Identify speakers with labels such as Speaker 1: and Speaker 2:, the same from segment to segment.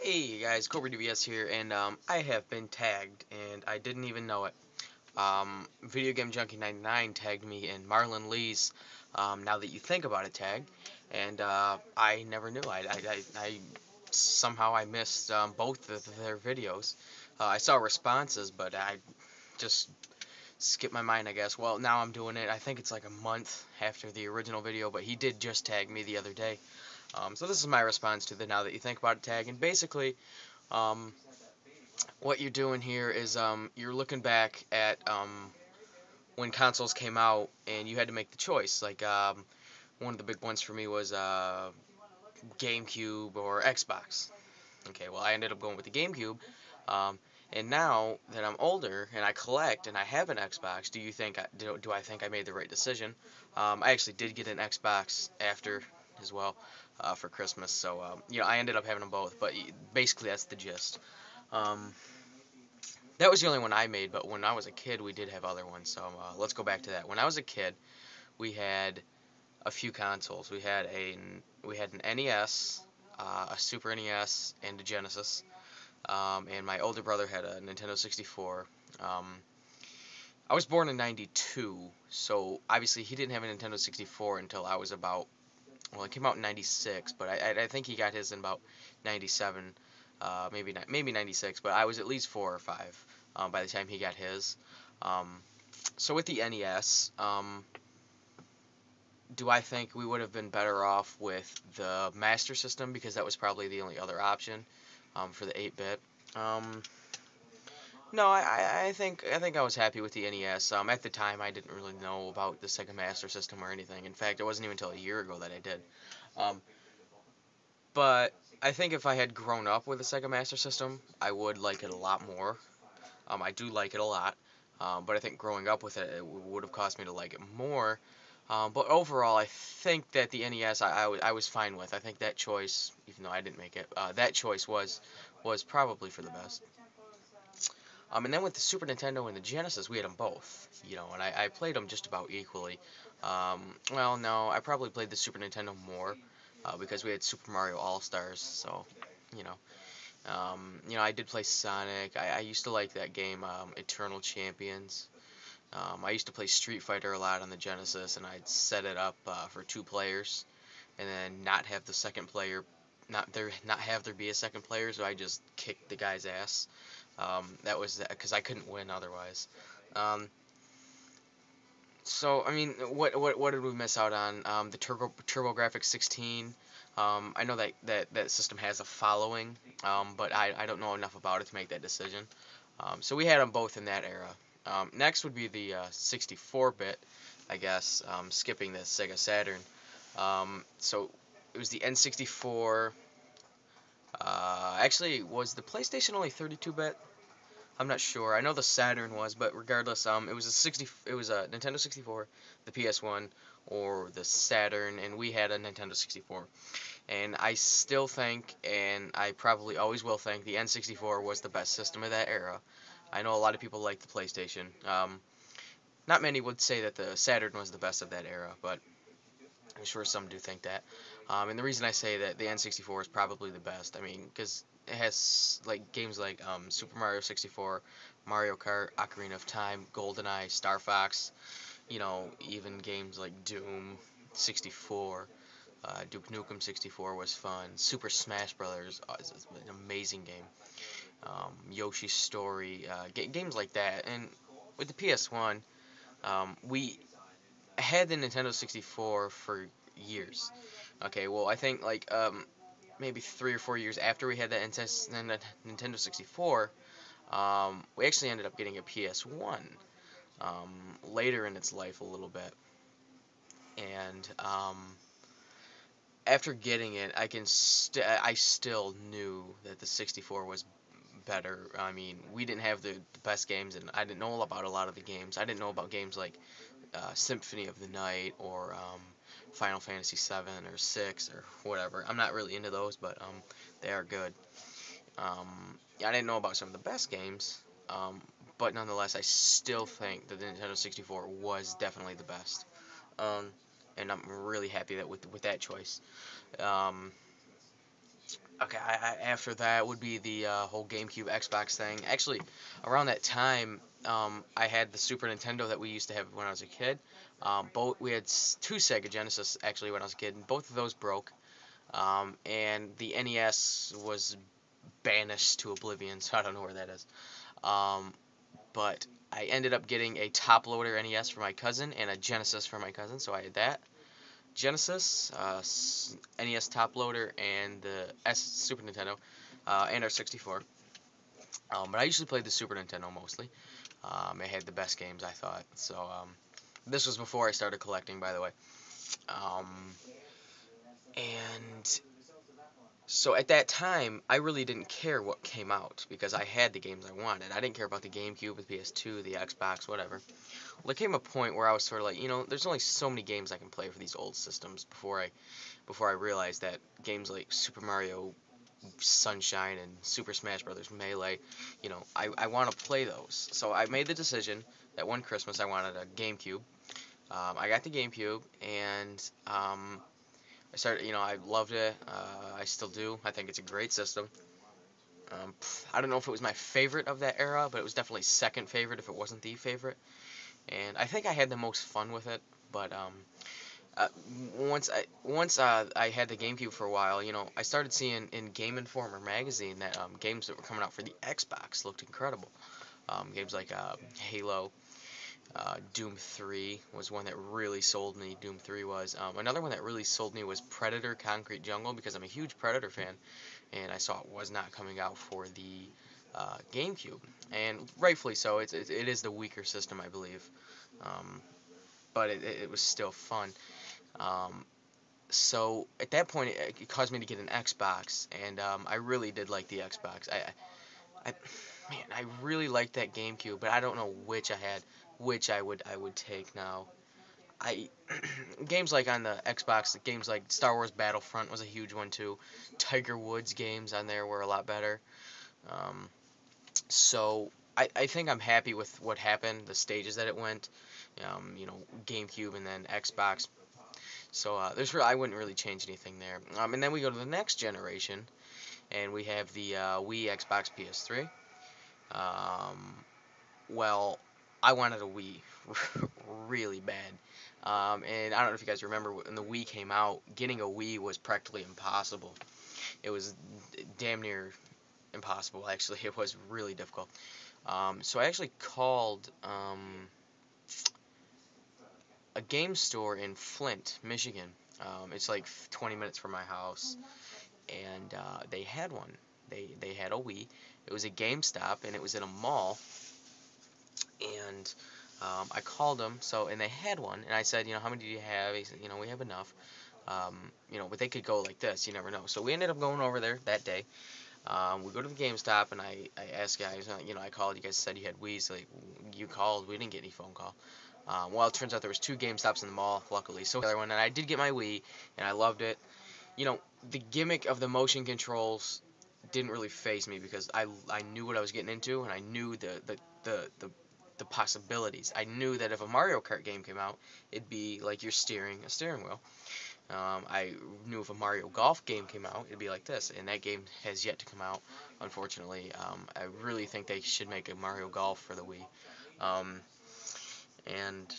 Speaker 1: Hey guys, cobradvs here, and I have been tagged, and I didn't even know it. VideoGameJunie99 tagged me in Marlinlee's Now That You Think About It tag, and I never knew. I somehow I missed both of their videos. I saw responses, but I just skipped my mind, I guess. Well, now I'm doing it. I think it's like a month after the original video, but he did just tag me the other day. So this is my response to the Now That You Think About It tag, and basically, um, what you're doing here is you're looking back at when consoles came out and you had to make the choice. Like one of the big ones for me was GameCube or Xbox. Okay, well I ended up going with the GameCube. Um, and now that I'm older and I collect and I have an Xbox, do I think I made the right decision? I actually did get an Xbox after as well for Christmas, so I ended up having them both. But basically that's the gist. Um, That was the only one I made, but when I was a kid, we did have other ones. So let's go back to that. When I was a kid, we had a few consoles. We had an NES, a Super NES, and a Genesis. And my older brother had a Nintendo 64. Um, I was born in '92, so obviously he didn't have a Nintendo 64 until I was about. Well, it came out in '96, but I think he got his in about '97, maybe '96. But I was at least 4 or 5 by the time he got his. Um, so with the NES, do I think we would have been better off with the Master System because that was probably the only other option for the 8-bit? Um, no, I think I was happy with the NES. At the time, I didn't really know about the Sega Master System or anything. In fact, it wasn't even until a year ago that I did. Um, but I think if I had grown up with the Sega Master System, I would like it a lot more. I do like it a lot, but I think growing up with it, it would have caused me to like it more. But overall, I think that the NES I was fine with. I think that choice, even though I didn't make it, that choice was probably for the best. And then with the Super Nintendo and the Genesis, we had them both, and I played them just about equally. Well, no, I probably played the Super Nintendo more because we had Super Mario All Stars, so you know. I did play Sonic. I used to like that game, Eternal Champions. I used to play Street Fighter a lot on the Genesis, and I'd set it up for 2 players, and then not have the second player, not have there be a second player, so I just kicked the guy's ass. That was because I couldn't win otherwise. Um, so I mean, what did we miss out on? The TurboGrafx 16. I know that system has a following, but I don't know enough about it to make that decision. So we had them both in that era. Next would be the 64-bit, I guess, skipping the Sega Saturn. So it was the N64. Actually, was the PlayStation only 32-bit? I'm not sure. I know the Saturn was, but regardless, it was a Nintendo 64, the PS1, or the Saturn, and we had a Nintendo 64. And I still think, and I probably always will think, the N64 was the best system of that era. I know a lot of people like the PlayStation. Not many would say that the Saturn was the best of that era, but I'm sure some do think that. And the reason I say that the N64 is probably the best, I mean, because it has like games like Super Mario 64, Mario Kart, Ocarina of Time, GoldenEye, Star Fox, even games like Doom 64, Duke Nukem 64 was fun. Super Smash Brothers is an amazing game. Yoshi's Story, games like that. And with the PS1, we had the Nintendo 64 for years. Okay, well, I think like maybe 3 or 4 years after we had that Nintendo 64, we actually ended up getting a PS1 later in its life a little bit. And after getting it, I still knew that the 64 was better. I mean, we didn't have the best games, and I didn't know about a lot of the games. I didn't know about games like Symphony of the Night or Final Fantasy 7 or 6 or whatever. I'm not really into those, but they are good. Yeah, I didn't know about some of the best games, but nonetheless, I still think that the Nintendo 64 was definitely the best. Um, and I'm really happy that with that choice. Um, Okay, after that would be the whole GameCube Xbox thing. Actually, around that time, I had the Super Nintendo that we used to have when I was a kid. Both we had two Sega Genesis actually when I was a kid, and both of those broke. And the NES was banished to oblivion, so I don't know where that is. Um, but I ended up getting a top loader NES for my cousin and a Genesis for my cousin, so I had that. Genesis, NES top loader, and the Super Nintendo, and our 64. But I usually played the Super Nintendo mostly. It had the best games, I thought. So this was before I started collecting, by the way. Um, and so at that time, I really didn't care what came out because I had the games I wanted. I didn't care about the GameCube, the PS2, the Xbox, whatever. Well, there came a point where I was sort of like, there's only so many games I can play for these old systems before I realized that games like Super Mario Sunshine and Super Smash Brothers Melee, I want to play those. So I made the decision that one Christmas I wanted a GameCube. I got the GameCube, and I started, I loved it. I still do. I think it's a great system. I don't know if it was my favorite of that era, but it was definitely second favorite if it wasn't the favorite. And I think I had the most fun with it. But uh, once I had the GameCube for a while, I started seeing in Game Informer magazine that games that were coming out for the Xbox looked incredible. Games like Halo, Doom 3 was one that really sold me. Doom 3 was. Another one that really sold me was Predator Concrete Jungle because I'm a huge Predator fan, and I saw it was not coming out for the GameCube, and rightfully so. It is the weaker system, I believe, um, but it was still fun. Um, so at that point, it caused me to get an Xbox, and I really did like the Xbox. I man, I really liked that GameCube, but I don't know which I had, which I would take now. I games like on the Xbox, games like Star Wars Battlefront was a huge one too. Tiger Woods games on there were a lot better. Um, so I think I'm happy with what happened, the stages that it went. GameCube and then Xbox. So I wouldn't really change anything there. And then we go to the next generation, and we have the Wii, Xbox, PS3. Um, well, I wanted a Wii really bad. And I don't know if you guys remember when the Wii came out, getting a Wii was practically impossible. It was damn near impossible, actually. It was really difficult. So I actually called a game store in Flint, Michigan. It's like 20 minutes from my house, and they had one. They had a Wii. It was a GameStop, and it was in a mall. And I called them, and they had one, and I said, how many do you have? He said, we have enough. But they could go like this. You never know. So we ended up going over there that day. We go to the GameStop, and I asked guys, I called. You guys said you had Wii's. Like, you called. We didn't get any phone call. Well, it turns out there was two GameStops in the mall, luckily. So the other one, and I did get my Wii, and I loved it. The gimmick of the motion controls didn't really faze me because I knew what I was getting into, and I knew the possibilities. I knew that if a Mario Kart game came out, it'd be like you're steering a steering wheel. I knew if a Mario Golf game came out, it'd be like this, and that game has yet to come out, unfortunately. I really think they should make a Mario Golf for the Wii. And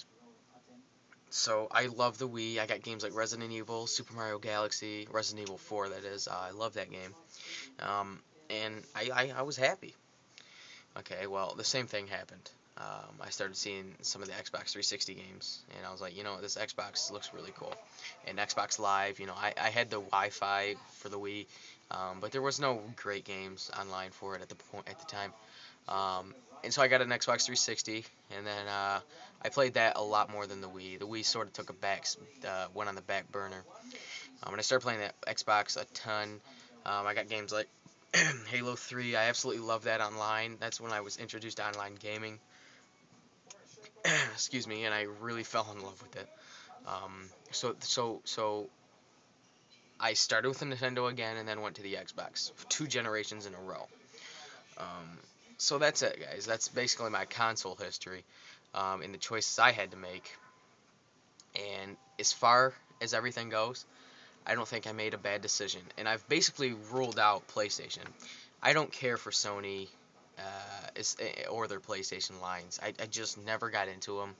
Speaker 1: so I love the Wii. I got games like Resident Evil, Super Mario Galaxy, Resident Evil 4, that is. I love that game. And I was happy. Okay, well, the same thing happened. I started seeing some of the Xbox 360 games, and I was like, this Xbox looks really cool. And Xbox Live, I had the Wi-Fi for the Wii, but there was no great games online for it at the time. And so I got an Xbox 360, and then I played that a lot more than the Wii. The Wii sort of took went on the back burner. And I started playing that Xbox a ton. I got games like Halo 3. I absolutely love that online. That's when I was introduced to online gaming. Excuse me, and I really fell in love with it. So I started with the Nintendo again, and then went to the Xbox, 2 generations in a row. Um, so that's it, guys. That's basically my console history, and the choices I had to make. And as far as everything goes, I don't think I made a bad decision. And I've basically ruled out PlayStation. I don't care for Sony or their PlayStation lines. I just never got into them.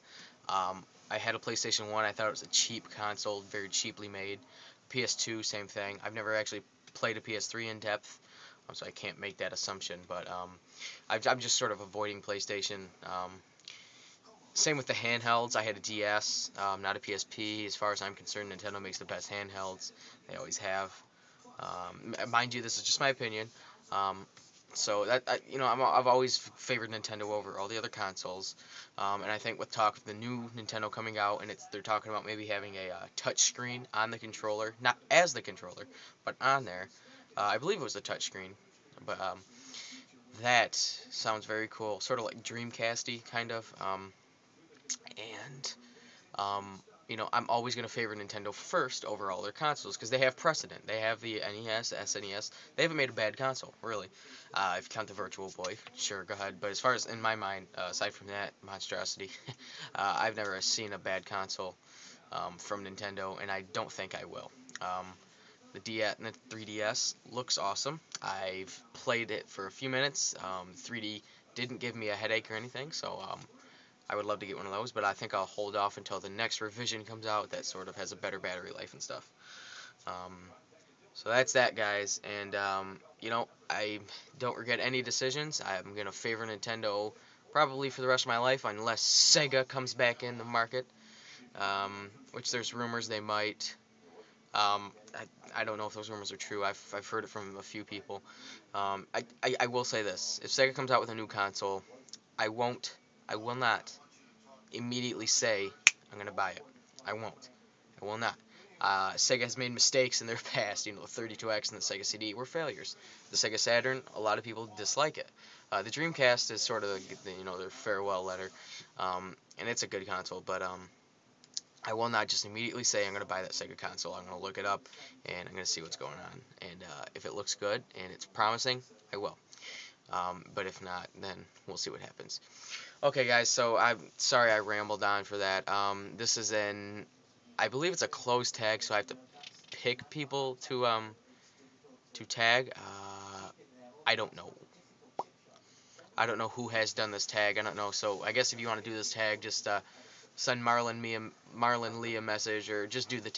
Speaker 1: I had a PlayStation 1. I thought it was a cheap console, very cheaply made. PS2, same thing. I've never actually played a PS3 in depth, so I can't make that assumption. But I'm just sort of avoiding PlayStation. Same with the handhelds. I had a DS, not a PSP. As far as I'm concerned, Nintendo makes the best handhelds. They always have. Mind you, this is just my opinion. So I've always favored Nintendo over all the other consoles. And I think with talk of the new Nintendo coming out, and they're talking about maybe having a touch screen on the controller, not as the controller, but on there. I believe it was a touch screen, but that sounds very cool. Sort of like Dreamcasty, kind of. And I'm always going to favor Nintendo first over all their consoles because they have precedent. They have the NES, SNES. They haven't made a bad console, really. If you count the Virtual Boy, sure, go ahead. But as far as in my mind, aside from that monstrosity, I've never seen a bad console from Nintendo, and I don't think I will. The 3DS looks awesome. I've played it for a few minutes. 3D didn't give me a headache or anything, so I would love to get one of those, but I think I'll hold off until the next revision comes out that sort of has a better battery life and stuff. So that's that, guys. And, I don't regret any decisions. I'm going to favor Nintendo probably for the rest of my life unless Sega comes back in the market, which there's rumors they might. I don't know if those rumors are true. I've heard it from a few people. I will say this. If Sega comes out with a new console, I will not immediately say I'm going to buy it. I won't. I will not. Sega has made mistakes in their past. The 32X and the Sega CD were failures. The Sega Saturn, a lot of people dislike it. The Dreamcast is sort of their farewell letter, and it's a good console. But I will not just immediately say I'm going to buy that Sega console. I'm going to look it up, and I'm going to see what's going on. And if it looks good and it's promising, I will. But if not, then we'll see what happens. Okay, guys, so I'm sorry I rambled on for that. This is I believe it's a closed tag, so I have to pick people to tag. I don't know. I don't know who has done this tag. I don't know. So I guess if you want to do this tag, just send Marlinlee a message, or just do the